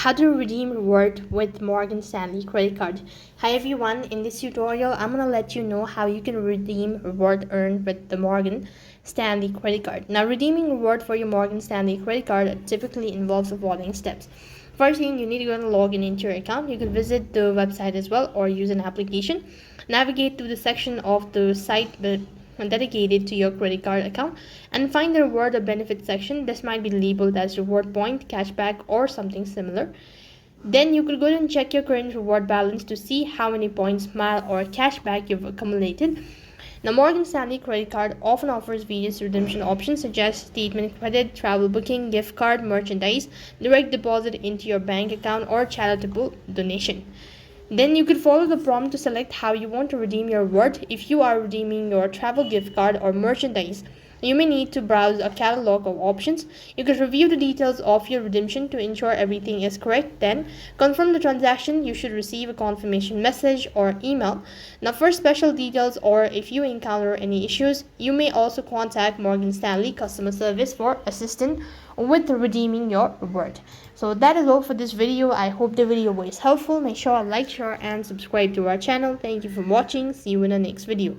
How to redeem reward with Morgan Stanley credit card. Hi everyone, in this tutorial I'm gonna let you know how you can redeem reward earned with the Morgan Stanley credit card. Now, redeeming reward for your Morgan Stanley credit card typically involves the following steps. First thing, you need to go and log in into your account. You can visit the website as well or use an application. Navigate to the section of the site dedicated to your credit card account and find the reward or benefit section. This might be labeled as reward point, cashback, or something similar. Then you could go and check your current reward balance to see how many points, mile, or cashback you've accumulated. Now, Morgan Stanley credit card often offers various redemption options such as statement credit, travel booking, gift card, merchandise, direct deposit into your bank account, or charitable donation. Then you could follow the prompt to select how you want to redeem your reward. If you are redeeming your travel gift card or merchandise, you may need to browse a catalog of options. You could review the details of your redemption to ensure everything is correct. Then confirm the transaction. You should receive a confirmation message or email. Now, for special details or if you encounter any issues, you may also contact Morgan Stanley customer service for assistance with redeeming your reward. So that is all for this video. I hope the video was helpful. Make sure to like, share, and subscribe to our channel. Thank you for watching. See you in the next video.